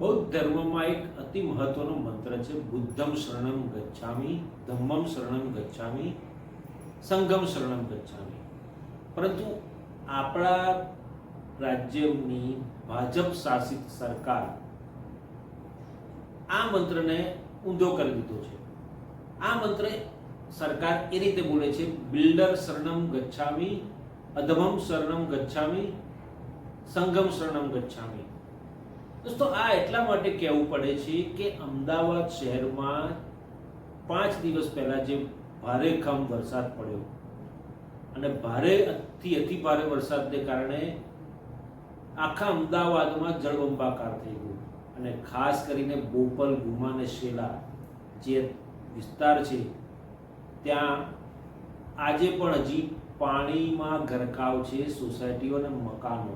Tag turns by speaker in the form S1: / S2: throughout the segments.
S1: બૌદ્ધ ધર્મમાં એક અતિ મહત્વનો મંત્ર છે, બુદ્ધમ શરણમ ગચ્છામિ, ધમ્મમ શરણમ ગચ્છામિ, સંઘમ શરણમ ગચ્છામિ. પરંતુ આપણા રાજ્યની ભાજપ શાસિત સરકાર આ મંત્રને ઊંધો કરી દીધો છે. આ મંત્ર સરકાર એ રીતે બોલે છે, બિલ્ડર શરણમ ગચ્છામિ, અધમમ શરણમ ગચ્છામિ, સંઘમ શરણમ ગચ્છામિ. દોસ્તો, આ એટલા માટે કહેવું પડે છે કે અમદાવાદ શહેરમાં 5 દિવસ પહેલા જે ભારેખમ વરસાદ પડ્યો અને ભારેથી અતિ ભારે વરસાદને કારણે આખા અમદાવાદમાં જળબંબાકાર થઈ ગયું અને ખાસ કરીને બોપલ, ગુમા અને શેલા જે વિસ્તાર છે ત્યાં આજે પણ હજી પાણીમાં ગરકાવ છે સોસાયટીઓ અને મકાનો.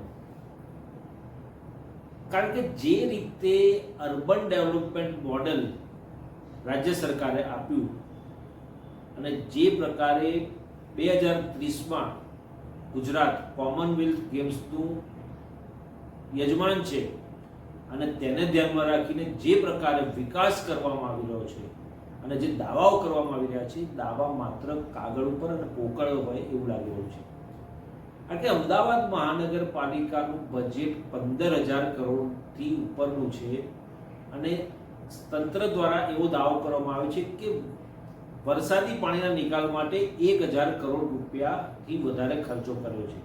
S1: કારણ કે જે રીતે અર્બન ડેવલપમેન્ટ મોડેલ રાજ્ય સરકારે આપ્યું અને જે પ્રકારે 2030માં ગુજરાત કોમનવેલ્થ ગેમ્સનું યજમાન છે અને તેને ધ્યાનમાં રાખીને જે પ્રકારે વિકાસ કરવામાં આવી રહ્યો છે અને જે દાવાઓ કરવામાં આવી રહ્યા છે, દાવા માત્ર કાગળ ઉપર અને પોકળ હોય એવું લાગી રહ્યું છે. કારણ કે અમદાવાદ મહાનગરપાલિકાનું બજેટ 15,000 કરોડથી ઉપરનું છે અને તંત્ર દ્વારા એવો દાવો કરવામાં આવ્યો છે કે વરસાદી પાણીના નિકાલ માટે 1,000 કરોડ રૂપિયાથી વધારે ખર્ચો કર્યો છે.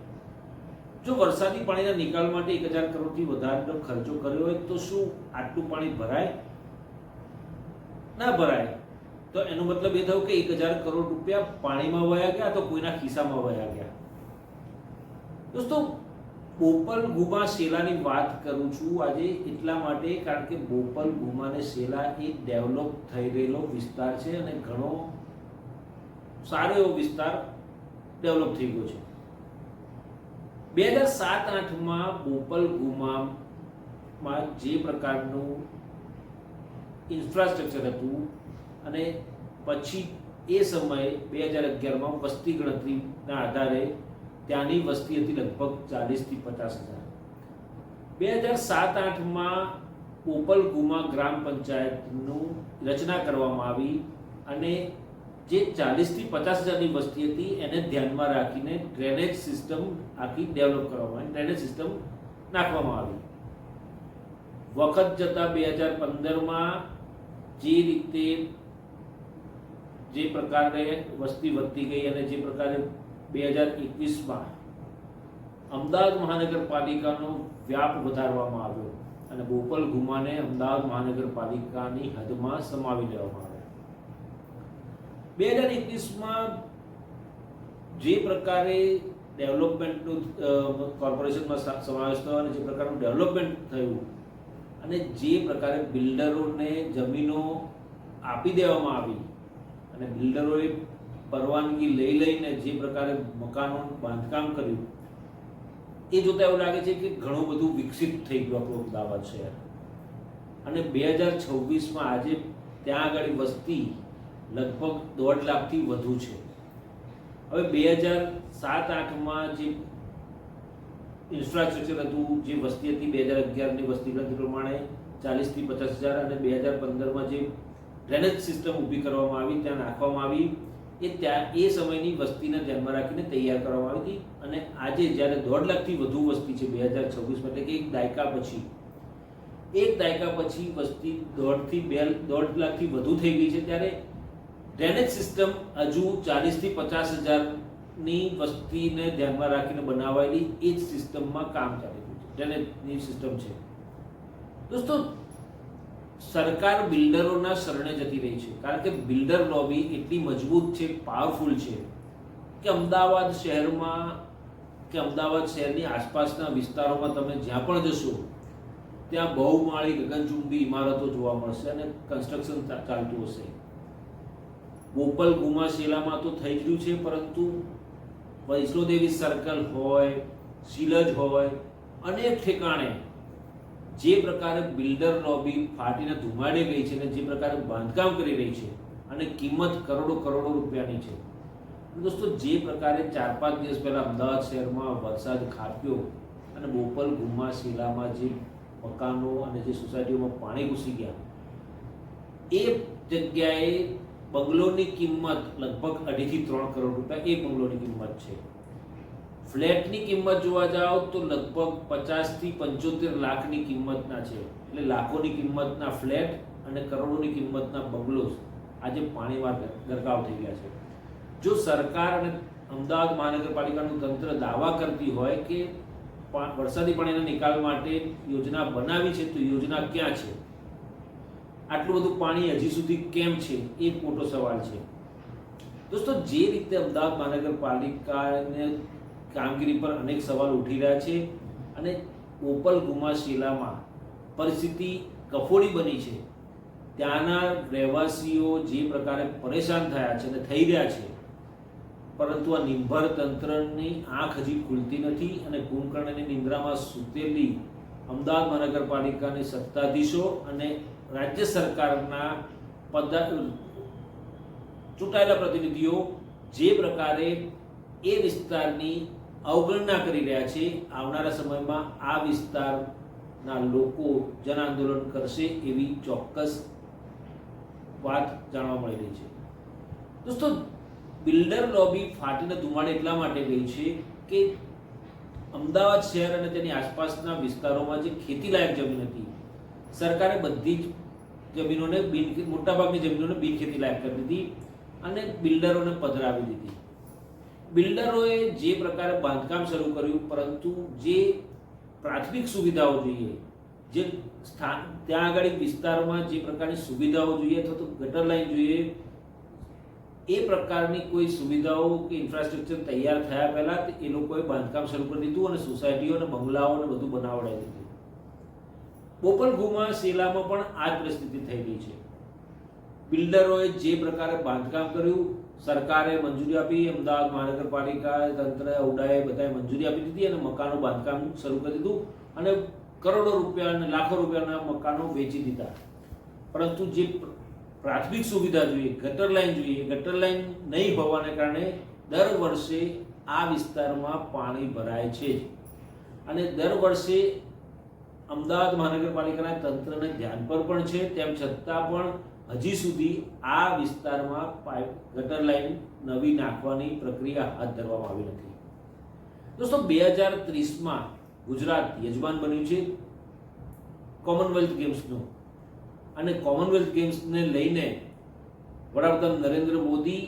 S1: જો વરસાદી પાણીના નિકાલ માટે 1,000 કરોડથી વધારેનો ખર્ચો કર્યો હોય તો શું આટલું પાણી ભરાય? ના ભરાય. તો એનો મતલબ એ થયો કે 1,000 કરોડ રૂપિયા પાણીમાં વયા ગયા તો કોઈના ખિસ્સામાં વયા ગયા. દોસ્તો, બોપલ, ગુમા, શેલાની વાત કરું છું આજે એટલા માટે કારણ કે બોપલ, ગુમા અને શેલા એક ડેવલપ થઈ રહેલો વિસ્તાર છે અને ઘણો સારો એવો વિસ્તાર ડેવલપ થઈ ગયો છે. 2007-8માં બોપલ, ગુમામાં જે પ્રકારનું ઇન્ફ્રાસ્ટ્રક્ચર હતું અને પછી એ સમયે 2011માં વસ્તી ગણતરીના આધારે ત્યાંની વસ્તી હતી લગભગ 40,000થી 50,000. 2007-8માં બોપલ, ગુમા ગ્રામ પંચાયતનું રચના કરવામાં આવી અને જે 40,000થી 50,000ની વસ્તી હતી એને ધ્યાનમાં રાખીને ડ્રેનેજ સિસ્ટમ આખી ડેવલપ કરવામાં આવી, ડ્રેનેજ સિસ્ટમ નાખવામાં આવી. વખત જતાં 2015માં જે રીતે જે પ્રકારે વસ્તી વધતી ગઈ અને જે પ્રકારે 2021માં અમદાવાદ મહાનગરપાલિકાનો વ્યાપ વધારવામાં આવ્યો અને બોપલ, ગુમાને અમદાવાદ મહાનગરપાલિકાની હદમાં સમાવી લેવામાં આવ્યા. 2021માં જે પ્રકારે ડેવલપમેન્ટનું કોર્પોરેશનમાં સમાવેશ થયો અને જે પ્રકારનું ડેવલપમેન્ટ થયું અને જે પ્રકારે બિલ્ડરોને જમીનો આપી દેવામાં આવી અને બિલ્ડરોએ પરવાનગી લઈને જે પ્રકારે મકાનોનું બાંધકામ કર્યું એ જોતાં એવું લાગે છે કે ઘણું બધું વિકસિત થઈ ગયું આપણું અમદાવાદ શહેર. અને 2026માં આજે ત્યાં આગળ વસ્તી લગભગ 1.5 લાખથી વધુ છે. હવે 2007-8માં જે ઇન્ફ્રાસ્ટ્રક્ચર હતું, જે વસ્તી હતી 2011ની વસ્તી ગણતરી પ્રમાણે 40,000થી 50,000 અને 2015માં જે ડ્રેનેજ સિસ્ટમ ઊભી કરવામાં આવી, ત્યાં નાખવામાં આવી, એ સમયની વસ્તીને ધ્યાનમાં રાખીને તૈયાર કરવામાં આવી હતી. અને આજે જ્યારે 1.5 લાખથી વધુ વસ્તી છે 2026 એટલે કે એક દાયકા પછી વસ્તી 1.5 લાખથી વધુ થઈ ગઈ છે, ત્યારે ડ્રેનેજ સિસ્ટમ હજુ 40,000થી 50,000ની વસ્તીને ધ્યાનમાં રાખીને બનાવાયેલી એ જ સિસ્ટમમાં કામ ચાલી રહ્યું છે, ડ્રેનેજની સિસ્ટમ છે. દોસ્તો, સરકાર બિલ્ડરોના શરણે જતી રહી છે કારણ કે બિલ્ડર લોબી એટલી મજબૂત છે, પાવરફુલ છે કે અમદાવાદ શહેરની આસપાસના વિસ્તારોમાં તમે જ્યાં પણ જશો ત્યાં બહુમાળી ગગનચુંબી ઇમારતો જોવા મળશે અને કન્સ્ટ્રક્શન ચાલતું હશે. બોપલ, ગુમા, શેલામાં તો થઈ ગયું છે, પરંતુ વૈષ્ણોદેવી સર્કલ હોય, શીલજ હોય, અનેક ઠેકાણે જે પ્રકારે બિલ્ડર લોબી ફાટીને ધુમાડી ગઈ છે અને જે પ્રકારે બાંધકામ કરી રહી છે અને કિંમત કરોડો રૂપિયાની છે. દોસ્તો, જે પ્રકારે 4-5 દિવસ પહેલા અમદાવાદ શહેરમાં વરસાદ ખાબક્યો અને બોપલ, ગુમા, શેલામાં જે મકાનો અને જે સોસાયટીઓમાં પાણી ઘૂસી ગયા, એ જગ્યાએ બંગલોની કિંમત લગભગ 2.5 થી 3 કરોડ રૂપિયા એક બંગલોની કિંમત છે. ફ્લેટની કિંમત જોવા જાઓ તો લગભગ 50 થી 75 લાખની કિંમતના છે. એટલે લાખોની કિંમતના ફ્લેટ અને કરોડોની કિંમતના બંગલોઝ આજે પાણીમાં ગરકાવ થઈ ગયા છે. જો સરકાર અને અમદાવાદ મહાનગરપાલિકાનું તંત્ર દાવા કરતી હોય કે વરસાદી પાણીના નિકાલ માટે યોજના બનાવી છે, તો યોજના ક્યાં છે? આટલું બધું પાણી હજી સુધી કેમ છે? એ મોટો સવાલ છે. દોસ્તો, જે રીતે અમદાવાદ મહાનગરપાલિકાને કામગીરી પર અનેક સવાલ ઉઠી રહ્યા છે અને બોપલ ગુમાશીલામાં પરિસ્થિતિ કફોડી બની છે, ત્યાંના રહેવાસીઓ જે પ્રકારે પરેશાન થયા છે અને થઈ રહ્યા છે, પરંતુ આ નિર્ભર તંત્રની આંખ હજી ખુલતી નથી અને કુંભકર્ણની નિંદ્રામાં સૂતેલી અમદાવાદ મહાનગરપાલિકાની સત્તાધીશો અને રાજ્ય સરકારના ચૂંટાયેલા પ્રતિનિધિઓ જે પ્રકારે એ વિસ્તારની અવગણના કરી રહ્યા છે, આવનારા સમયમાં આ વિસ્તારના લોકો જન આંદોલન કરશે એવી ચોક્કસ વાત જાણવા મળી રહી છે. દોસ્તો, બિલ્ડર લોબી ફાટીને ધુમાડે એટલા માટે ગઈ છે કે અમદાવાદ શહેર અને તેની આસપાસના વિસ્તારોમાં જે ખેતીલાયક જમીન હતી, સરકારે બધી જ જમીનોને મોટાભાગની જમીનોને બિનખેતીલાયક કરી દીધી અને બિલ્ડરોને પધરાવી દીધી. બિલ્ડરોએ જે પ્રકારે બાંધકામ શરૂ કર્યું, પરંતુ જે પ્રાથમિક સુવિધાઓ જોઈએ, જે ત્યાં આગળ વિસ્તારમાં જે પ્રકારની સુવિધાઓ જોઈએ અથવા તો ગટર લાઈન જોઈએ, એ પ્રકારની કોઈ સુવિધાઓ કે ઇન્ફ્રાસ્ટ્રક્ચર તૈયાર થયા પહેલાં એ લોકોએ બાંધકામ શરૂ કરી દીધું અને સોસાયટીઓ અને બંગલાઓને બધું બનાવડાવી દીધું. બોપલ ગુમાશીલામાં પણ આ જ પરિસ્થિતિ થઈ ગઈ છે. બિલ્ડરોએ જે પ્રકારે બાંધકામ કર્યું, સરકારે મંજૂરી આપી, અમદાવાદ મહાનગરપાલિકા તંત્ર ઉડાએ બધાએ મંજૂરી આપી દીધી અને મકાનો બાંધકામ શરૂ કરી દીધું અને કરોડો રૂપિયા અને લાખો રૂપિયાના મકાનો વેચી દીધા. પરંતુ જે પ્રાથમિક સુવિધા જોઈએ, ગટર લાઈન જોઈએ, ગટર લાઈન નહીં હોવાને કારણે દર વર્ષે આ વિસ્તારમાં પાણી ભરાય છે અને દર વર્ષે અમદાવાદ મહાનગરપાલિકાના તંત્રને ધ્યાન પર પણ છે, તેમ છતાં પણ હજી સુધી આ વિસ્તારમાં ગટર લાઈન નવી નાખવાની પ્રક્રિયા હાથ ધરવામાં આવી નથી. દોસ્તો, 2030માં ગુજરાત યજમાન બન્યું છે કોમનવેલ્થ ગેમ્સનું અને કોમનવેલ્થ ગેમ્સને લઈને વડાપ્રધાન નરેન્દ્ર મોદી,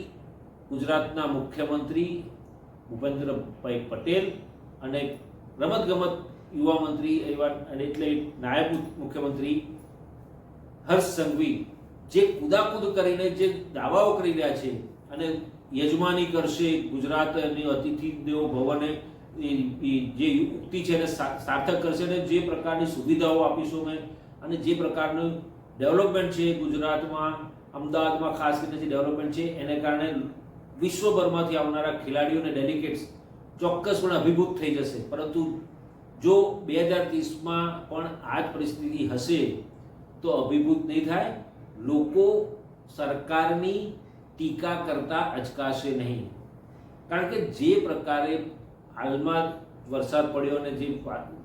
S1: ગુજરાતના મુખ્યમંત્રી ભૂપેન્દ્રભાઈ પટેલ અને રમતગમત યુવા મંત્રી એટલે નાયબ મુખ્યમંત્રી હર્ષ સંઘવી જે કુદાકુદ કરીને જે દાવાઓ કરી રહ્યા છે અને યજમાની કરશે ગુજરાતની અતિથિ દેવો ભવને જે ઉક્તિ છે એને સાર્થક કરશે અને જે પ્રકારની સુવિધાઓ આપીશું મેં અને જે પ્રકારનું ડેવલપમેન્ટ છે ગુજરાતમાં, અમદાવાદમાં ખાસ કરીને જે ડેવલપમેન્ટ છે એને કારણે વિશ્વભરમાંથી આવનારા ખેલાડીઓ અને ડેલિગેટ્સ ચોક્કસપણે અભિભૂત થઈ જશે. પરંતુ જો 2030માં પણ આ જ પરિસ્થિતિ હશે તો અભિભૂત નહીં થાય. લોકો સરકારની ટીકા કરતા અચકાશે નહીં, કારણ કે જે પ્રકારે હાલમાં વરસાદ પડ્યો અને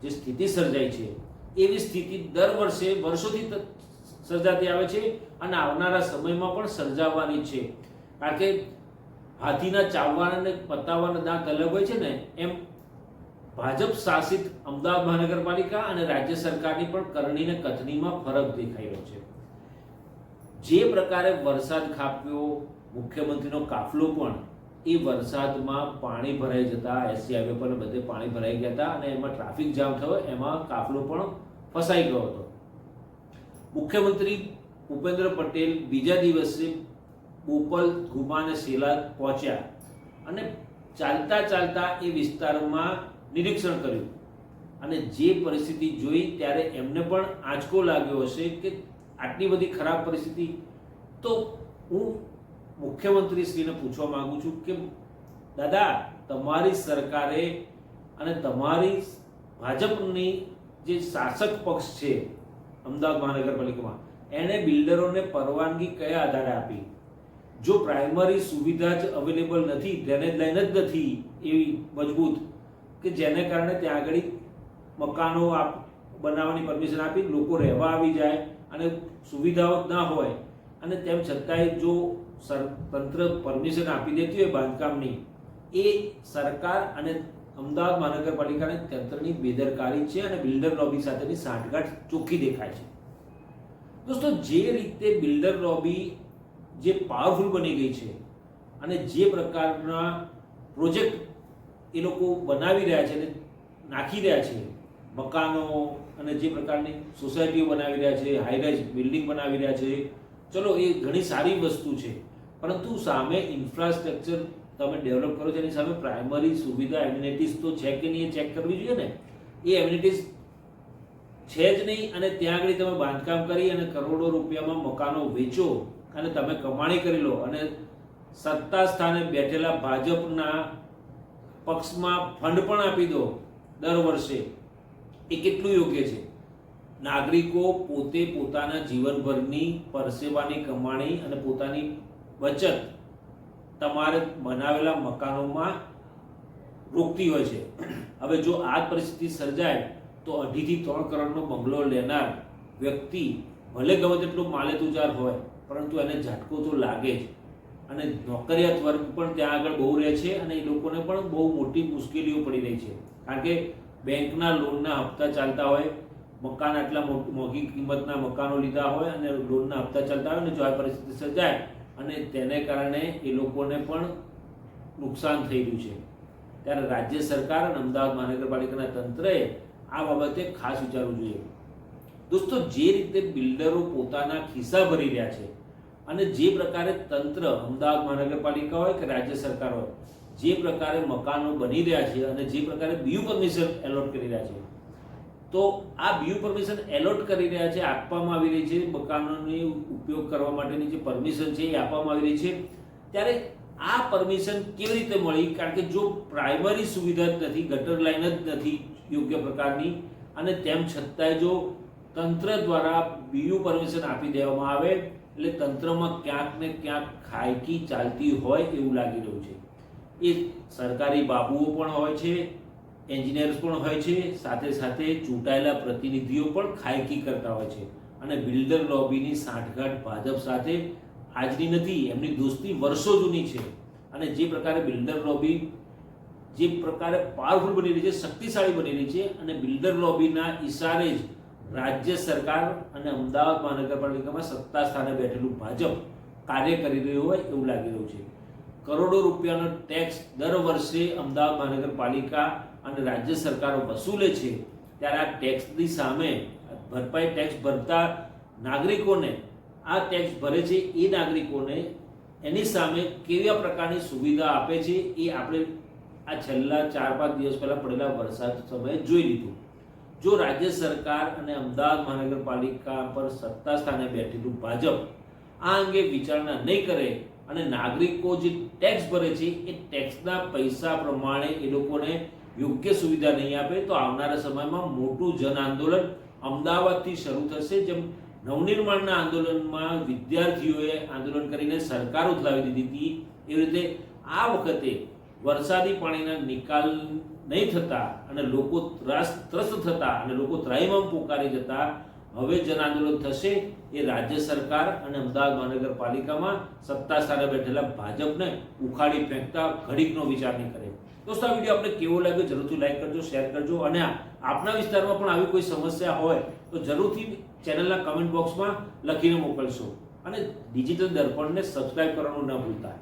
S1: જે સ્થિતિ સર્જાઈ છે એવી સ્થિતિ દર વર્ષે વર્ષોથી સર્જાતી આવે છે અને આવનારા સમયમાં પણ સર્જાવાની છે. કારણ કે હાથીના ચાવવાના અને પતાવવાના દાંત અલગ હોય છે ને, એમ ભાજપ શાસિત અમદાવાદ મહાનગરપાલિકા અને રાજ્ય સરકારની પણ કરણીને કથનીમાં ફરક દેખાઈ રહ્યો છે. જે પ્રકારે વરસાદ ખાબક્યો, મુખ્યમંત્રીનો કાફલો પણ એ વરસાદમાં પાણી ભરાઈ જતા એસસી હાઈવે પર બધે પાણી ભરાઈ ગયા હતા અને એમાં ટ્રાફિક જામ થયો, એમાં કાફલો પણ ફસાઈ ગયો હતો. મુખ્યમંત્રી ભૂપેન્દ્ર પટેલ બીજા દિવસે બોપલ ગુમાશીલા પહોંચ્યા અને ચાલતા ચાલતા એ વિસ્તારમાં નિરીક્ષણ કર્યું અને જે પરિસ્થિતિ જોઈ ત્યારે એમને પણ આંચકો લાગ્યો હશે કે આટલી બધી ખરાબ પરિસ્થિતિ. તો હું મુખ્યમંત્રીશ્રીને પૂછવા માંગુ છું કે દાદા, તમારી સરકારે અને તમારી ભાજપની જે શાસક પક્ષ છે અમદાવાદ મહાનગરપાલિકામાં, એણે બિલ્ડરોને પરવાનગી કયા આધારે આપી? જો પ્રાઇમરી સુવિધા જ અવેલેબલ નથી, ડ્રેનેજ લાઈન જ નથી એવી મજબૂત કે જેને કારણે ત્યાં આગળ મકાનો બનાવવાની પરમિશન આપી લોકો રહેવા આવી જાય અને સુવિધાઓ ના હોય અને તેમ છતાંય જો તંત્ર પરમિશન આપી દેતી હોય બાંધકામની, એ સરકાર અને અમદાવાદ મહાનગરપાલિકાની તંત્રની બેદરકારી છે અને બિલ્ડર લોબી સાથેની સાંઠગાંઠ ચોખ્ખી દેખાય છે. દોસ્તો, જે રીતે બિલ્ડર લોબી જે પાવરફુલ બની ગઈ છે અને જે પ્રકારના પ્રોજેક્ટ એ લોકો બનાવી રહ્યા છે અને નાખી રહ્યા છે, મકાનો અને જે પ્રકારની સોસાયટીઓ બનાવી રહ્યા છે, હાઈરાઇઝ બિલ્ડિંગ બનાવી રહ્યા છે, ચલો એ ઘણી સારી વસ્તુ છે, પરંતુ સામે ઇન્ફ્રાસ્ટ્રક્ચર તમે ડેવલપ કરો છો એની સામે પ્રાઇમરી સુવિધા એમ્યુનિટીઝ તો છે કે નહીં એ ચેક કરવી જોઈએ ને. એ એમ્યુનિટીઝ છે જ નહીં અને ત્યાં આગળ તમે બાંધકામ કરી અને કરોડો રૂપિયામાં મકાનો વેચો અને તમે કમાણી કરી લો અને સત્તા સ્થાને બેઠેલા ભાજપના પક્ષમાં ફંડ પણ આપી દો દર વર્ષે, એ કેટલું યોગ્ય છે? નાગરિકો પોતે પોતાના જીવનભરની પરસેવાની કમાણી અને પોતાની બચત તમારે બનાવેલા મકાનોમાં રોકતી હોય છે. હવે જો આ પરિસ્થિતિ સર્જાય તો 2.5 થી 3 કરોડનો બંગલો લેનાર વ્યક્તિ ભલે ગમે તેટલું માલેતુજાર હોય પરંતુ એને ઝાટકો તો લાગે જ. અને નોકરિયાત વર્ગ પણ ત્યાં આગળ બહુ રહે છે અને એ લોકોને પણ બહુ મોટી મુશ્કેલીઓ પડી રહી છે, કારણ કે બેંકના લોનના હપ્તા ચાલતા હોય, મકાન આટલા મોંઘી કિંમતના મકાનો લીધા હોય અને લોનના હપ્તા ચાલતા હોય ને જો આ પરિસ્થિતિ સર્જાય અને તેને કારણે એ લોકોને પણ નુકસાન થઈ રહ્યું છે, ત્યારે રાજ્ય સરકાર અને અમદાવાદ મહાનગરપાલિકાના તંત્રએ આ બાબતે ખાસ વિચારવું જોઈએ. દોસ્તો, જે રીતે બિલ્ડરો પોતાના ખિસ્સા ભરી રહ્યા છે અને જે પ્રકારે તંત્ર, અમદાવાદ મહાનગરપાલિકા હોય કે રાજ્ય સરકાર હોય, જે પ્રકારે મકાનો બની રહ્યા છે અને જે પ્રકારે બીયુ પરમિશન એલોટ કરી રહ્યા છે, તો આ બીયુ પરમિશન એલોટ કરી રહ્યા છે, આપવામાં આવી રહી છે, મકાનોની ઉપયોગ કરવા માટેની જે પરમિશન છે એ આપવામાં આવી રહી છે, ત્યારે આ પરમિશન કેવી રીતે મળી? કારણ કે જો પ્રાઇમરી સુવિધા જ નથી, ગટર લાઈન જ નથી યોગ્ય પ્રકારની, અને તેમ છતાંય જો તંત્ર દ્વારા બીયુ પરમિશન આપી દેવામાં આવે એટલે તંત્રમાં ક્યાંક ને ક્યાંક ખાયકી ચાલતી હોય એવું લાગી રહ્યું છે. એ સરકારી બાબુઓ પણ હોય છે, એન્જિનિયર્સ પણ હોય છે, સાથે સાથે ચૂંટાયેલા પ્રતિનિધિઓ પણ ખાયકી કરતા હોય છે અને બિલ્ડર લોબીની સાંઠગાંઠ ભાજપ સાથે આજની નથી, એમની દોસ્તી વર્ષો જૂની છે. અને જે પ્રકારે બિલ્ડર લોબી જે પ્રકારે પાવરફુલ બની રહી છે, શક્તિશાળી બની રહી છે, અને બિલ્ડર લોબીના ઈશારે જ રાજ્ય સરકાર અને અમદાવાદ મહાનગરપાલિકામાં સત્તા સ્થાને બેઠેલું ભાજપ કાર્ય કરી રહ્યું હોય એવું લાગી રહ્યું છે. કરોડો રૂપિયાનો ટેક્સ દર વર્ષે અમદાવાદ મહાનગરપાલિકા અને રાજ્ય સરકારો વસૂલે છે, ત્યારે આ ટેક્સની સામે ભરપાઈ ટેક્સ ભરતા નાગરિકોને, આ ટેક્સ ભરે છે એ નાગરિકોને એની સામે કેવા પ્રકારની સુવિધા આપે છે એ આપણે આ છેલ્લા 4-5 દિવસ પહેલા પડેલા વરસાદ સમયે જોઈ લીધું. જો રાજ્ય સરકાર અને અમદાવાદ મહાનગરપાલિકા પર સત્તા સ્થાને બેઠેલું ભાજપ આ અંગે વિચારણા નહીં કરે અને નાગરિકો જે ટેક્સ ભરે છે એ ટેક્સના પૈસા પ્રમાણે એ લોકોને યોગ્ય સુવિધા નહીં આપે તો આવનારા સમયમાં મોટું જન આંદોલન અમદાવાદથી શરૂ થશે. જેમ નવનિર્માણના આંદોલનમાં વિદ્યાર્થીઓએ આંદોલન કરીને સરકાર ઉથલાવી દીધી હતી, એવી રીતે આ વખતે વરસાદી પાણીના નિકાલ નહીં થતા અને લોકો ત્રસ્ત થતા અને લોકો ત્રાહિમામ પોકારી જતા હવે જન આંદોલન થશે. એ રાજ્ય સરકાર અને અમદાવાદ મહાનગરપાલિકામાં સત્તા સ્થાને બેઠેલા ભાજપને ઉખાડી ફેંકતા ઘડીકનો વિચાર નહીં કરે. દોસ્તો, આ વિડીયો આપણે કેવો લાગ્યો જરૂરથી લાઈક કરજો, શેર કરજો, અને આપના વિસ્તારમાં પણ આવી કોઈ સમસ્યા હોય તો જરૂરથી ચેનલના કમેન્ટ બોક્સમાં લખીને મોકલશો અને ડિજિટલ દર્પણને સબસ્ક્રાઇબ કરવાનું ન ભૂલતા.